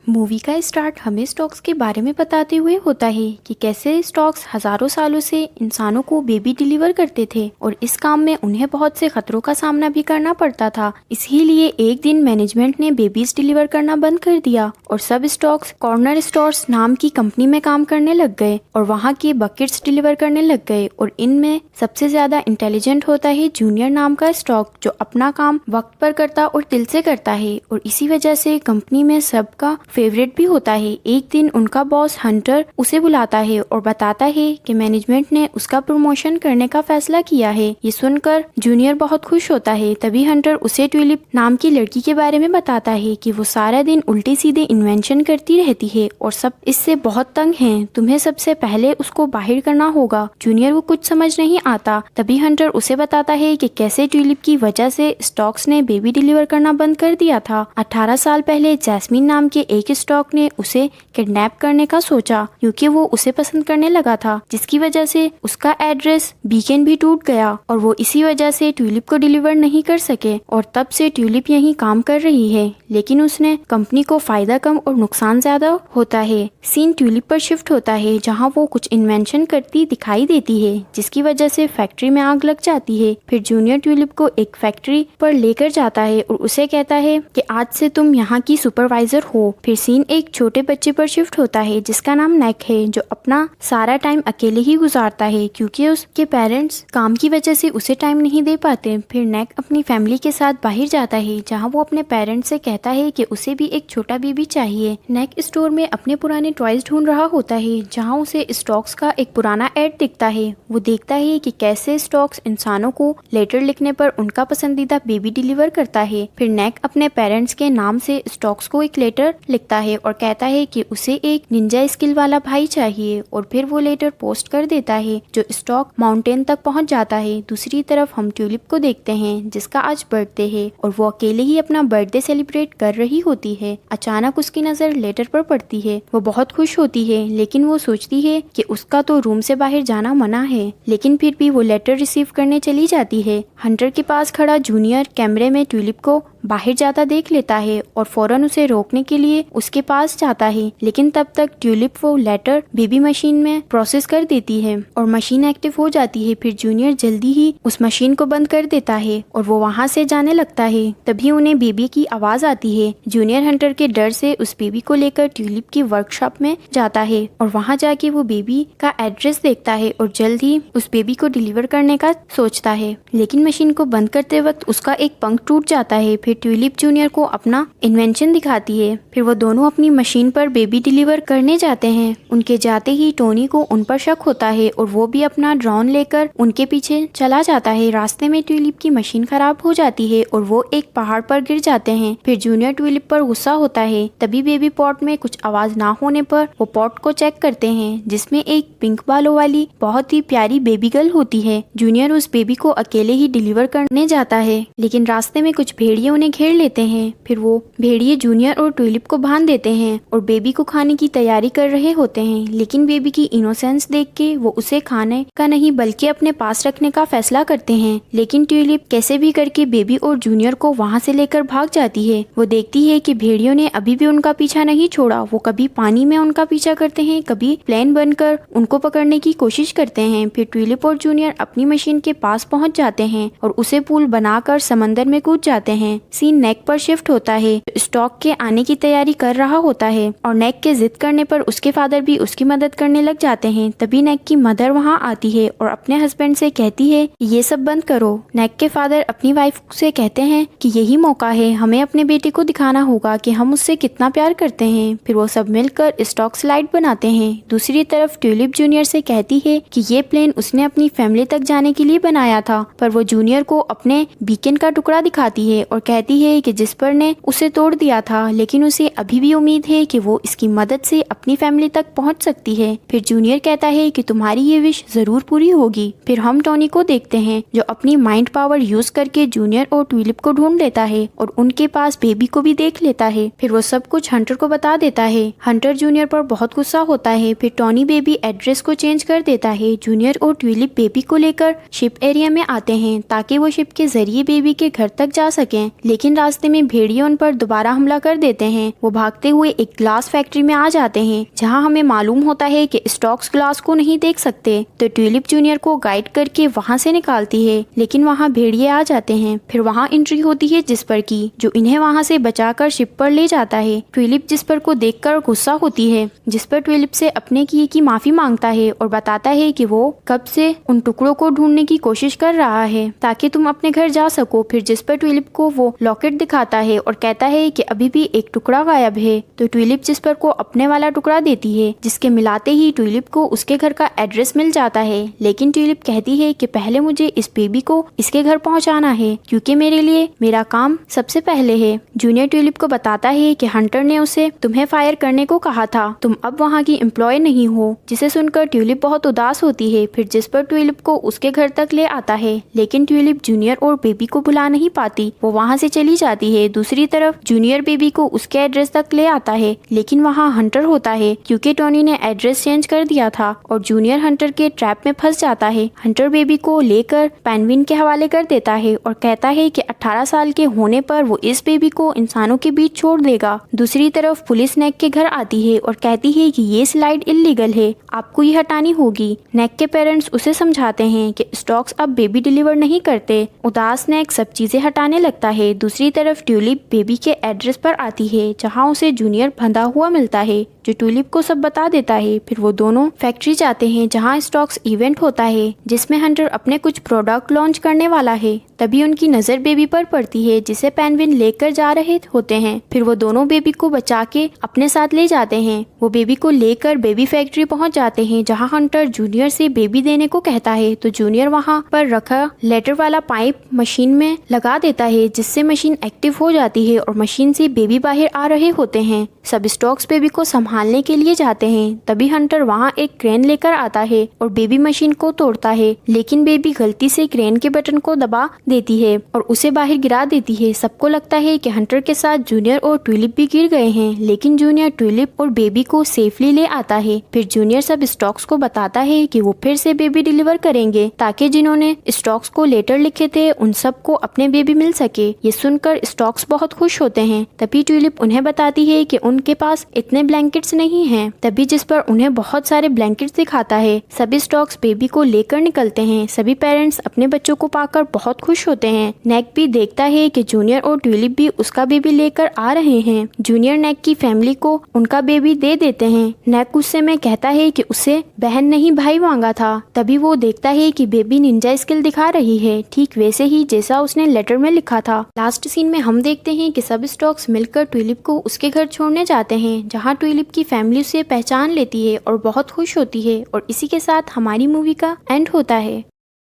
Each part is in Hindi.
मूवी का स्टार्ट हमें स्टॉक्स के बारे में बताते हुए होता है कि कैसे स्टॉक्स हजारों सालों से इंसानों को बेबी डिलीवर करते थे और इस काम में उन्हें बहुत से खतरों का सामना भी करना पड़ता था। इसीलिए एक दिन मैनेजमेंट ने बेबीज डिलीवर करना बंद कर दिया और सब स्टॉक्स कॉर्नर स्टोर्स नाम की कंपनी में काम करने लग गए और वहाँ के बकेट्स डिलीवर करने लग गए। और इनमें सबसे ज्यादा इंटेलिजेंट होता है जूनियर नाम का स्टॉक, जो अपना काम वक्त पर करता और दिल से करता है और इसी वजह से कंपनी में सबका फेवरेट भी होता है। एक दिन उनका बॉस हंटर उसे बुलाता है और बताता है कि मैनेजमेंट ने उसका प्रमोशन करने का फैसला किया है। ये सुनकर जूनियर बहुत खुश होता है। तभी हंटर उसे ट्यूलिप नाम की लड़की के बारे में बताता है कि वो सारा दिन उल्टे सीधे इन्वेंशन करती रहती है और सब इससे बहुत तंग हैं। तुम्हें सबसे पहले उसको बाहर करना होगा। जूनियर को कुछ समझ नहीं आता। तभी हंटर उसे बताता है कि कैसे ट्यूलिप की वजह से स्टॉक्स ने बेबी डिलीवर करना बंद कर दिया था। 18 साल पहले जैस्मीन नाम के एक स्टॉक ने उसे किडनैप करने का सोचा क्योंकि वो उसे पसंद करने लगा था, जिसकी वजह से उसका एड्रेस बीकन भी टूट गया और वो इसी वजह से ट्यूलिप को डिलीवर नहीं कर सके। और तब से ट्यूलिप यहीं काम कर रही है, लेकिन उसने कंपनी को फायदा कम और नुकसान ज्यादा होता है। सीन ट्यूलिप पर शिफ्ट होता है जहाँ वो कुछ इन्वेंशन करती दिखाई देती है, जिसकी वजह से फैक्ट्री में आग लग जाती है। फिर जूनियर ट्यूलिप को एक फैक्ट्री पर लेकर जाता है और उसे कहता है कि आज से तुम यहाँ की सुपरवाइजर हो। फिर सीन एक छोटे बच्चे पर शिफ्ट होता है जिसका नाम नेक है, जो अपना सारा टाइम अकेले ही गुजारता है क्योंकि उसके पेरेंट्स काम की वजह से उसे टाइम नहीं दे पाते। फिर नेक अपनी फैमिली के साथ बाहर जाता है जहाँ वो अपने पेरेंट्स से कहता है कि उसे भी एक छोटा बेबी चाहिए। नेक स्टोर में अपने पुराने टॉयज ढूंढ रहा होता है जहाँ उसे स्टॉक्स का एक पुराना एड दिखता है। वो देखता है कि कैसे स्टॉक्स इंसानों को लेटर लिखने पर उनका पसंदीदा बेबी डिलीवर करता है। फिर नेक अपने पेरेंट्स के नाम से स्टॉक्स को एक लेटर लिखता है और कहता है कि उसे एक निंजा स्किल वाला भाई चाहिए और फिर वो लेटर पोस्ट कर देता है जो स्टॉक माउंटेन तक पहुंच जाता है। दूसरी तरफ हम ट्यूलिप को देखते हैं जिसका आज बर्थडे है और वो अकेले ही अपना बर्थडे सेलिब्रेट कर रही होती है। अचानक उसकी नजर लेटर पर पड़ती है। वो बहुत खुश होती है, लेकिन वो सोचती है कि उसका तो रूम से बाहर जाना मना है, लेकिन फिर भी वो लेटर रिसीव करने चली जाती है। हंटर के पास खड़ा जूनियर कैमरे में ट्यूलिप को बाहर जाता देख लेता है और फौरन उसे रोकने के लिए उसके पास जाता है, लेकिन तब तक ट्यूलिप वो लेटर बेबी मशीन में प्रोसेस कर देती है और मशीन एक्टिव हो जाती है। फिर जूनियर जल्दी ही उस मशीन को बंद कर देता है और वो वहाँ से जाने लगता है। तभी उन्हें बेबी की आवाज आती है। जूनियर हंटर के डर से उस बेबी को लेकर ट्यूलिप की वर्कशॉप में जाता है और वहाँ जाके वो बेबी का एड्रेस देखता है और जल्द ही उस बेबी को डिलीवर करने का सोचता है, लेकिन मशीन को बंद करते वक्त उसका एक पंख टूट जाता है। फिर ट्यूलिप जूनियर को अपना इन्वेंशन दिखाती है। फिर वो दोनों अपनी मशीन पर बेबी डिलीवर करने जाते हैं। उनके जाते ही टोनी को उन पर शक होता है और वो भी अपना ड्रोन लेकर उनके पीछे चला जाता है। रास्ते में ट्यूलिप की मशीन खराब हो जाती है और वो एक पहाड़ पर गिर जाते हैं। फिर जूनियर ट्यूलिप पर गुस्सा होता है। तभी बेबी पॉट में कुछ आवाज ना होने पर वो पॉट को चेक करते हैं जिसमें एक पिंक बालों वाली बहुत ही प्यारी बेबी गर्ल होती है। जूनियर उस बेबी को अकेले ही डिलीवर करने जाता है, लेकिन रास्ते में कुछ भेड़िए उन्हें घेर लेते हैं। फिर वो भेड़िए जूनियर और ट्यूलिप को बांध देते हैं और बेबी को खाने की तैयारी कर रहे होते हैं, लेकिन बेबी की इनोसेंस देख के वो उसे खाने का नहीं बल्कि अपने पास रखने का फैसला करते हैं। लेकिन ट्यूलिप कैसे भी करके बेबी और जूनियर को वहाँ से लेकर भाग जाती है। वो देखती है कि भेड़ियों ने अभी भी उनका पीछा नहीं छोड़ा। वो कभी पानी में उनका पीछा करते हैं, कभी प्लेन बनकर उनको पकड़ने की कोशिश करते हैं। फिर ट्यूलिप और जूनियर अपनी मशीन के पास पहुँच जाते हैं और उसे पुल बनाकर समंदर में कूद जाते हैं। सीन नेक पर शिफ्ट होता है, स्टॉक के आने की तैयारी कर रहा होता है और नेक के जिद करने पर उसके फादर भी उसकी मदद करने लग जाते हैं। तभी नेक की मदर वहाँ आती है और अपने हस्बैंड से कहती है कि ये सब बंद करो। नेक के फादर अपनी वाइफ से कहते हैं कि यही मौका है, हमें अपने बेटे को दिखाना होगा कि हम उससे कितना प्यार करते हैं। फिर वो सब मिलकर स्टॉक स्लाइड बनाते हैं। दूसरी तरफ ट्यूलिप जूनियर से कहती है कि ये प्लेन उसने अपनी फैमिली तक जाने के लिए बनाया था, पर वो जूनियर को अपने बीकन का टुकड़ा दिखाती है और कहती है कि जिस्पर ने उसे तोड़ दिया था, लेकिन उसे अभी भी उम्मीद है कि वो इसकी मदद से अपनी फैमिली तक पहुंच सकती है। फिर जूनियर कहता है कि तुम्हारी ये विश जरूर पूरी होगी। फिर हम टोनी को देखते हैं जो अपनी माइंड पावर यूज करके जूनियर और ट्यूलिप को ढूंढ लेता है और उनके पास बेबी को भी देख लेता है। फिर वो सब कुछ हंटर को बता देता है। हंटर जूनियर पर बहुत गुस्सा होता है। फिर टोनी बेबी एड्रेस को चेंज कर देता है। जूनियर और ट्यूलिप बेबी को लेकर शिप एरिया में आते हैं ताकि वो शिप के जरिए बेबी के घर तक जा सकें, लेकिन रास्ते में भेड़िए उन पर दोबारा हमला कर देते हैं। वो भागते हुए एक ग्लास फैक्ट्री में आ जाते हैं, जहाँ हमें मालूम होता है कि स्टॉक्स ग्लास को नहीं देख सकते, तो ट्यूलिप जूनियर को गाइड करके वहाँ से निकालती है। लेकिन वहाँ भेड़िए आ जाते हैं। फिर वहाँ एंट्री होती है जिस्पर की, जो इन्हें वहाँ से बचाकर शिप पर ले जाता है। ट्यूलिप जिस्पर को देखकर गुस्सा होती है। जिस्पर ट्यूलिप से अपने किए की माफी मांगता है और बताता है कि वो कब से उन टुकड़ों को ढूंढने की कोशिश कर रहा है ताकि तुम अपने घर जा सको। फिर जिस्पर ट्यूलिप को वो लॉकेट दिखाता है और कहता है कि अभी भी एक टुकड़ा गायब है, तो ट्यूलिप जिस्पर को अपने वाला टुकड़ा देती है, जिसके मिलाते ही ट्यूलिप को उसके घर का एड्रेस मिल जाता है। लेकिन ट्यूलिप कहती है कि पहले मुझे इस बेबी को इसके घर पहुंचाना है, क्योंकि मेरे लिए मेरा काम सबसे पहले है। जूनियर ट्यूलिप को बताता है कि हंटर ने उसे तुम्हें फायर करने को कहा था, तुम अब वहाँ की एम्प्लॉय नहीं हो, जिसे सुनकर ट्यूलिप बहुत उदास होती है। फिर जिस्पर ट्यूलिप को उसके घर तक ले आता है, लेकिन ट्यूलिप जूनियर और बेबी को बुला नहीं पाती, वो वहाँ से चली जाती है। दूसरी तरफ जूनियर बेबी को उसके एड्रेस तक ले आता है, लेकिन वहाँ हंटर होता है, क्योंकि टोनी ने एड्रेस चेंज कर दिया था और जूनियर हंटर के ट्रैप में फंस जाता है। हंटर बेबी को लेकर पेंगुइन के हवाले कर देता है और कहता है कि 18 साल के होने पर वो इस बेबी को इंसानों के बीच छोड़ देगा। दूसरी तरफ पुलिस नेक के घर आती है और कहती है कि ये स्लाइड इल्लीगल है, आपको ये हटानी होगी। नेक के पेरेंट्स उसे समझाते हैं कि स्टॉक्स अब बेबी डिलीवर नहीं करते। उदास नेक सब चीजें हटाने लगता है। दूसरी तरफ ट्यूलिप बेबी के एड्रेस पर आती है, जहाँ उसे जूनियर बंधा हुआ मिलता है, जो ट्यूलिप को सब बता देता है। फिर वो दोनों फैक्ट्री जाते हैं, जहाँ स्टॉक्स इवेंट होता है, जिसमें हंटर अपने कुछ प्रोडक्ट लॉन्च करने वाला है। तभी उनकी नजर बेबी पर पड़ती है, जिसे पेंगुइन लेकर जा रहे होते हैं। फिर वो दोनों बेबी को बचा के अपने साथ ले जाते हैं। वो बेबी को लेकर बेबी फैक्ट्री पहुंच जाते हैं, जहां हंटर जूनियर से बेबी देने को कहता है, तो जूनियर वहां पर रखा लेटर वाला पाइप मशीन में लगा देता है, जिससे मशीन एक्टिव हो जाती है और मशीन से बेबी बाहर आ रहे होते हैं। सब स्टॉक्स बेबी को संभालने के लिए जाते हैं। तभी हंटर वहाँ एक क्रेन लेकर आता है और बेबी मशीन को तोड़ता है, लेकिन बेबी गलती से क्रेन के बटन को दबा देती है और उसे बाहर गिरा देती है। सबको लगता है कि हंटर के साथ जूनियर और ट्यूलिप भी गिर गए हैं, लेकिन जूनियर ट्यूलिप और बेबी को सेफली ले आता है। फिर जूनियर सब स्टॉक्स को बताता है कि वो फिर से बेबी डिलीवर करेंगे, ताकि जिन्होंने स्टॉक्स को लेटर लिखे थे उन सबको अपने बेबी मिल सके। ये सुनकर स्टॉक्स बहुत खुश होते हैं। तभी ट्यूलिप उन्हें बताती है कि उनके पास इतने ब्लैंकेट्स नहीं हैं। तभी जिस पर उन्हें बहुत सारे ब्लैंकेट्स दिखाता है। सभी स्टॉक्स बेबी को लेकर निकलते हैं। सभी पेरेंट्स अपने बच्चों को पाकर बहुत खुश होते हैं। नेक भी देखता है कि जूनियर और ट्यूलिप भी उसका बेबी लेकर आ रहे हैं। जूनियर नेक की फैमिली को उनका बेबी दे देते हैं। नेक गुस्से में कहता है कि उसे बहन नहीं भाई मांगा था। तभी वो देखता है कि बेबी निंजा स्किल दिखा रही है, ठीक वैसे ही जैसा उसने लेटर में लिखा था। लास्ट सीन में हम देखते हैं कि सब स्टॉक्स मिलकर ट्यूलिप को उसके घर छोड़ने जाते हैं, जहाँ ट्यूलिप की फैमिली उसे पहचान लेती है और बहुत खुश होती है। और इसी के साथ हमारी मूवी का एंड होता है।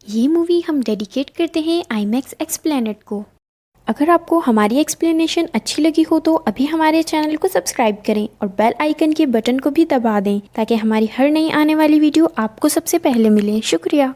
ये मूवी हम डेडिकेट करते हैं IMAX एक्सप्लेनेट को। अगर आपको हमारी एक्सप्लेनेशन अच्छी लगी हो तो अभी हमारे चैनल को सब्सक्राइब करें और बेल आइकन के बटन को भी दबा दें, ताकि हमारी हर नई आने वाली वीडियो आपको सबसे पहले मिले। शुक्रिया।